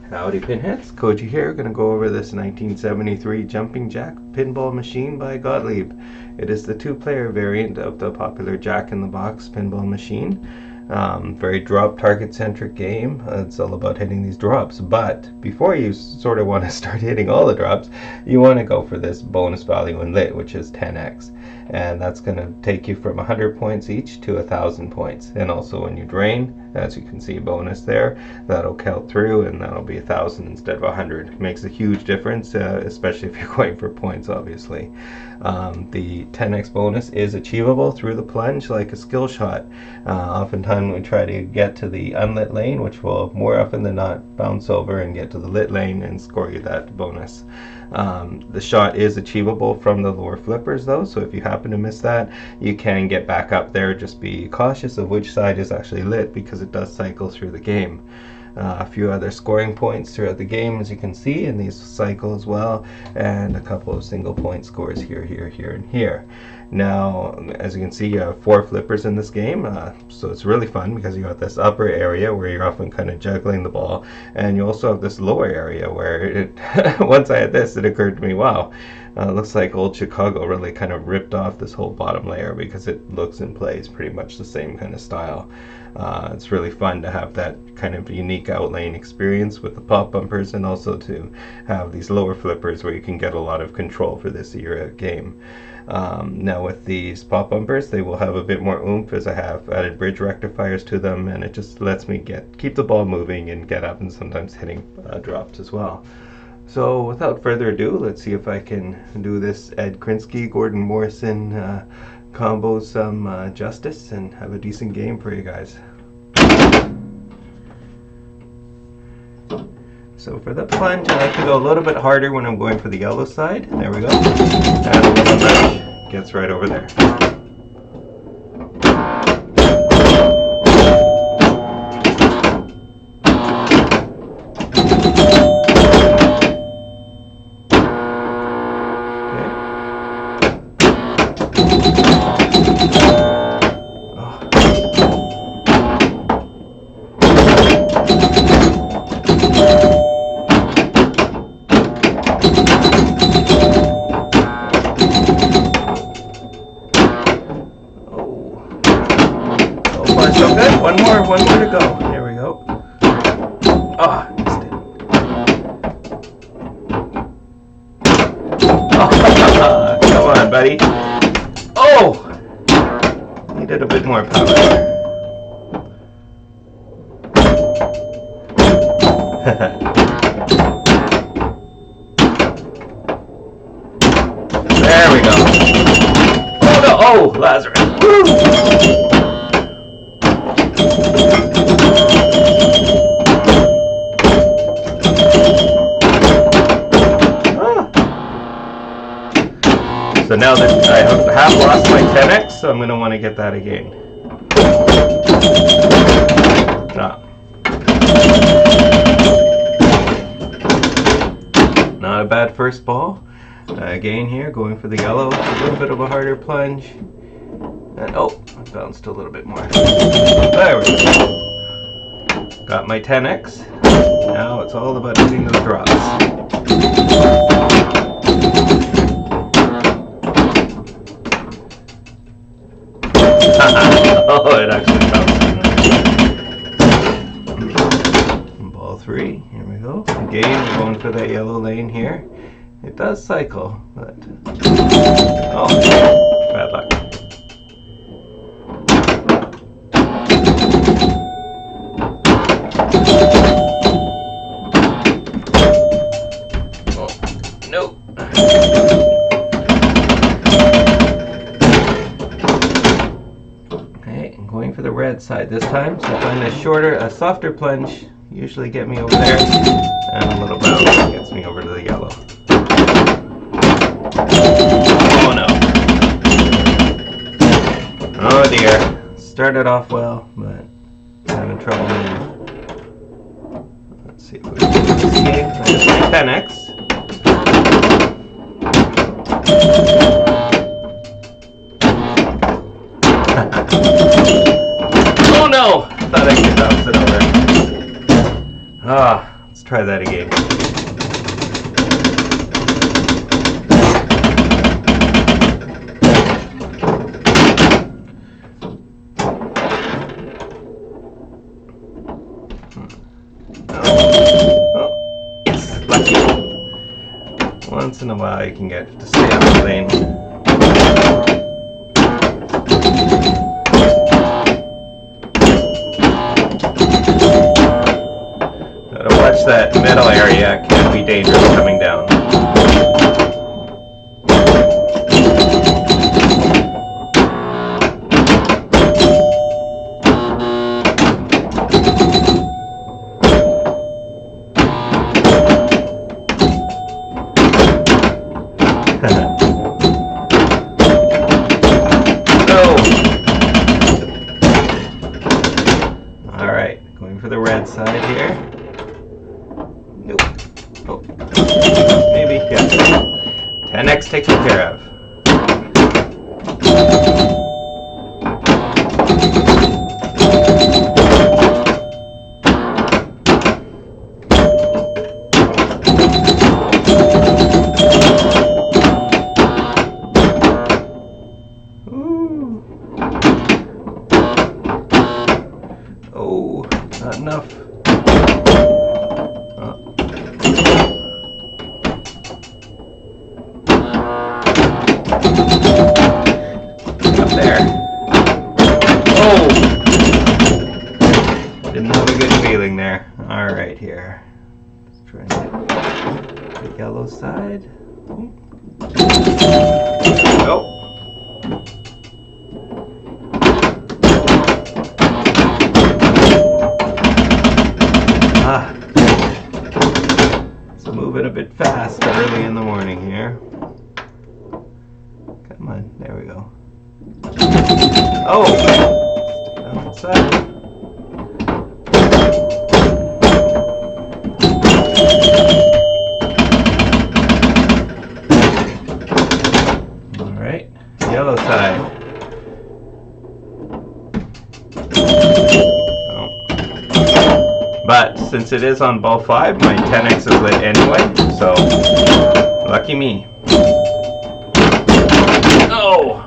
Howdy Pinheads, Koji here, going to go over this 1973 Jumping Jack Pinball Machine by Gottlieb. It is the two-player variant of the popular Jack in the Box pinball machine. Very drop target centric game. It's all about hitting these drops, but before you sort of want to start hitting all the drops, you want to go for this bonus value in lit, which is 10x, and that's going to take you from 100 points each to 1,000 points. And also when you drain, as you can see, bonus there, that'll count through and that'll be 1,000 instead of 100. It makes a huge difference, especially if you're going for points, obviously. The 10x bonus is achievable through the plunge like a skill shot. Oftentimes we try to get to the unlit lane, which will more often than not bounce over and get to the lit lane and score you that bonus. The shot is achievable from the lower flippers though, so if you happen to miss that, you can get back up there. Just be cautious of which side is actually lit because it does cycle through the game. A few other scoring points throughout the game, as you can see, and these cycle as well, and a couple of single point scores here, here, and here. Now, as you can see, you have 4 flippers in this game, so it's really fun because you got this upper area where you're often kind of juggling the ball, and you also have this lower area where it once I had this, it occurred to me, wow, looks like old Chicago really kind of ripped off this whole bottom layer because it looks and plays pretty much the same kind of style. It's really fun to have that kind of unique outlane experience with the pop bumpers, and also to have these lower flippers where you can get a lot of control for this era game. Now with these pop bumpers, they will have a bit more oomph as I have added bridge rectifiers to them, and it just lets me keep the ball moving and get up and sometimes hitting drops as well. So without further ado, let's see if I can do this Ed Krinsky, Gordon Morrison combo some justice and have a decent game for you guys. So for the plunge, I like to go a little bit harder when I'm going for the yellow side. There we go. And a little nudge gets right over there. One more to go. There we go. Oh, missed it. Oh, come on, buddy. Oh! Needed a bit more power there. There we go. Oh no! Oh, Lazarus. Woo! So now that I have lost my 10x, so I'm going to want to get that again. Not a bad first ball. Again here, going for the yellow, a little bit of a harder plunge. And oh, I bounced a little bit more. There we go. Got my 10x. Now it's all about hitting those drops. Oh, it actually bounced. Ball 3, here we go. Again, we're going for that yellow lane here. It does cycle, but oh, bad luck. Oh, no. Going for the red side this time, so I find a softer plunge usually get me over there, and a little bounce gets me over to the yellow. Oh no. Oh dear. Started off well, but having trouble now. Let's see if we can do this game. I just my 10x. Oh no! I thought I could bounce it over. Let's try that again. Oh, yes, lucky. Once in a while you can get to stay on the lane. Gotta watch that middle area, can be dangerous coming down. Alright, going for the red side here. Nope. Oh. Maybe, yeah. 10x taken care of. Oh, not enough. Up there. Oh! Didn't have a good feeling there. Alright, here. Let's try and get the yellow side. Oh. It's moving a bit fast early in the morning here. Come on, there we go. Oh! Outside. Alright, yellow side. But since it is on ball 5, my 10x is lit anyway, so lucky me. Oh!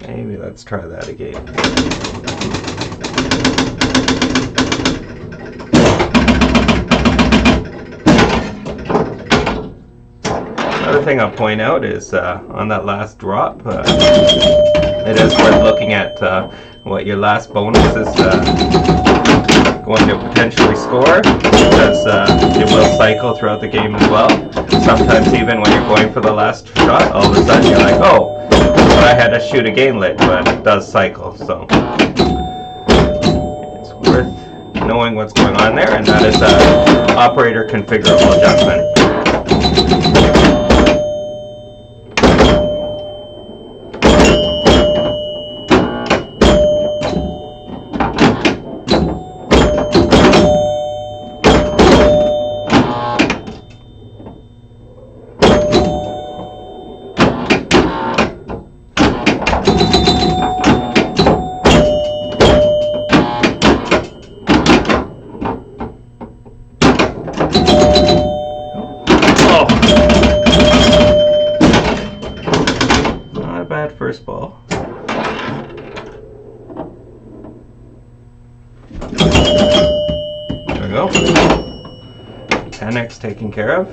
Maybe let's try that again. Another thing I'll point out is on that last drop, it is worth looking at what your last bonus is going to potentially score, because it will cycle throughout the game as well. Sometimes even when you're going for the last shot, all of a sudden you're like, oh, well, I had to shoot again lit, but it does cycle, so it's worth knowing what's going on there, and that is operator configurable adjustment. First ball. There we go. 10x taken care of.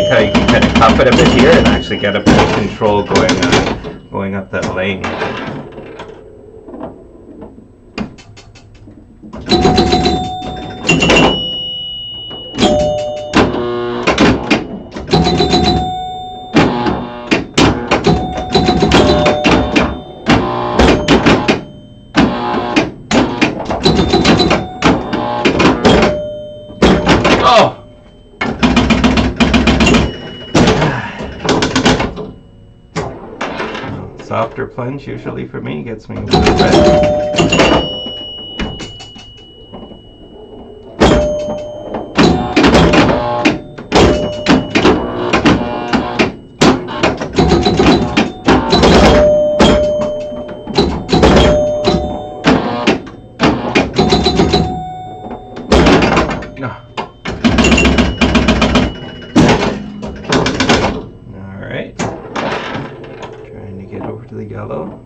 How you can kind of cup it a bit here and actually get a bit of control going up that lane. Oh! Soft softer plunge usually for me, gets me over the red. Alright, trying to get over to the yellow.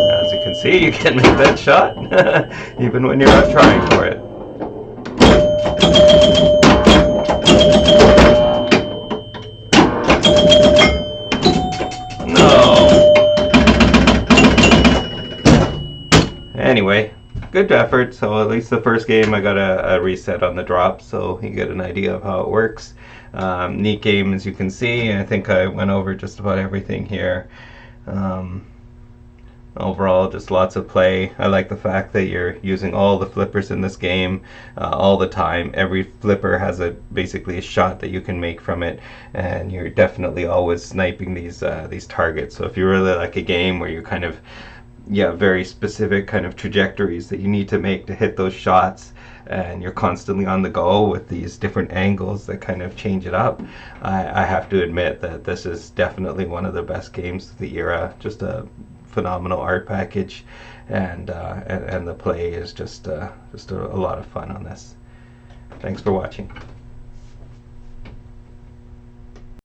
As you can see, you can make that shot even when you're not trying for it. Anyway, good effort. So at least the first game I got a reset on the drop, so you get an idea of how it works. Neat game, as you can see. I think I went over just about everything here. Overall, just lots of play. I like the fact that you're using all the flippers in this game all the time. Every flipper has basically a shot that you can make from it, and you're definitely always sniping these targets. So if you really like a game where you kind of very specific kind of trajectories that you need to make to hit those shots, and you're constantly on the go with these different angles that kind of change it up, I have to admit that this is definitely one of the best games of the era. Just a phenomenal art package, and the play is just a lot of fun on this. Thanks for watching.